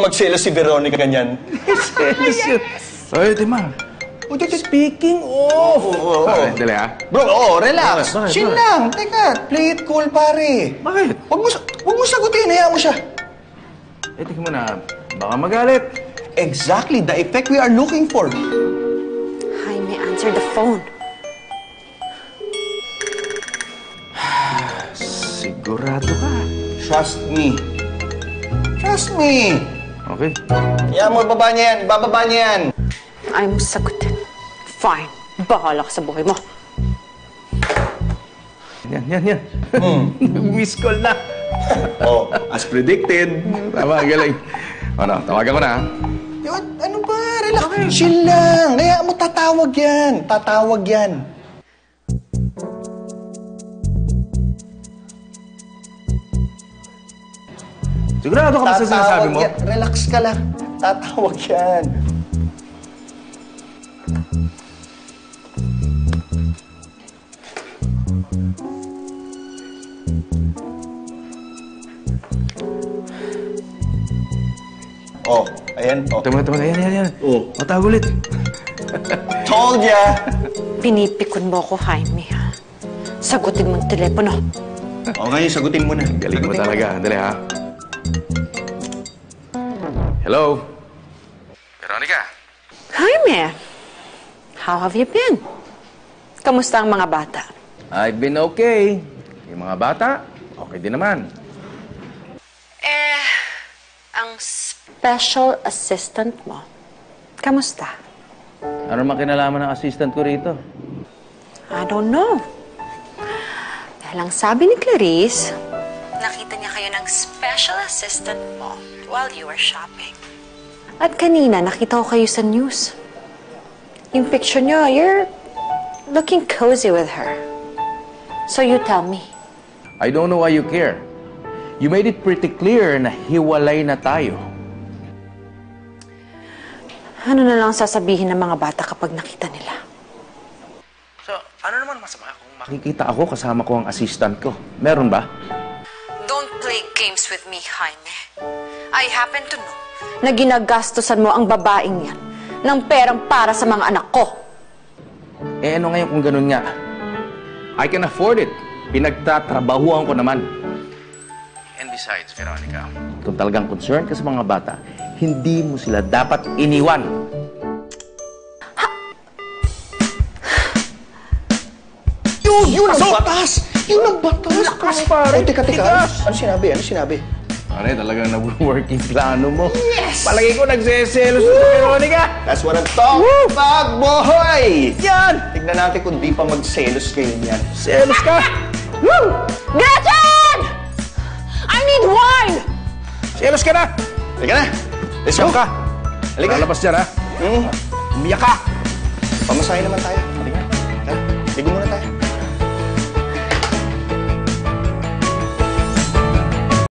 Magselos si Veronica ganyan. Selos yun. Oy, Tima. Speaking of... Dali Bro, relax. Chill lang. Teka, play it cool, pare. Bakit? Huwag mo sagutin. Hayaan mo siya. Tingnan mo na. Baka magalit. Exactly the effect we are looking for. Jaime, answer the phone. Sigurado ka. Trust me. Trust me. Okay. Hayaan mo, ibaba niya yan. Ibababa niya yan. Ayaw mo sagutin. Fine. Bahala ka sa buhay mo. Yan. Miss call na. Oh, as predicted. Tama, galing. Ano, tawagan ko na, ha? Yun, ano ba? Relax. Okay. Chill lang. Hayaan mo, tatawag yan. Tatawag yan. Sigurado ka ba sa sinasabi mo? Yan. Relax ka lang. Tatawag yan. Oh, ayan. Oh. Tama. Yan. Oh. Matawag ulit. Told ya. Pinipikon mo ako, Jaime, ha? Sagutin mo ang telepono. O, ngayon, sagutin mo na. Galing mo talaga. Dali, ha? Hello? Veronica? Jaime, how have you been? Kamusta ang mga bata? I've been okay. Yung mga bata, okay din naman. Ang special assistant mo, kamusta? Ano makinalaman ng assistant ko rito? I don't know. Dahil ang sabi ni Clarice, nakita niya kayo ng special assistant mo while you were shopping. At kanina, nakita ko kayo sa news. Yung picture niyo, you're looking cozy with her. So you tell me. I don't know why you care. You made it pretty clear na hiwalay na tayo. Ano na lang sasabihin ng mga bata kapag nakita nila? So, ano naman masama kung makikita ako kasama ko ang assistant ko? Meron ba? Don't play games with me, Jaime. I happen to know na ginagastosan mo ang babaeng yan ng perang para sa mga anak ko. Eh, ano ngayon kung ganun nga? I can afford it. Pinagtatrabahuan ko naman. And besides, Veronica, kung talagang concerned ka sa mga bata, hindi mo sila dapat iniwan. Yun ang batas! Yun ang batas! Lakas, pare! Teka. Ano sinabi? Pare, talagang nag-working plano mo. Yes! Palagi ko nagseselos sa Veronica! That's what I'm talking about, boy! Yan! Tignan natin kung di pa magselos kayo niyan. Selos ka! Woo! Gretchen! I need wine! Selos ka na! Halika na! Let's go! Ka! Halika. Lalabas dyan, ha? Umiyak ka! Pamasahe naman tayo. Halika.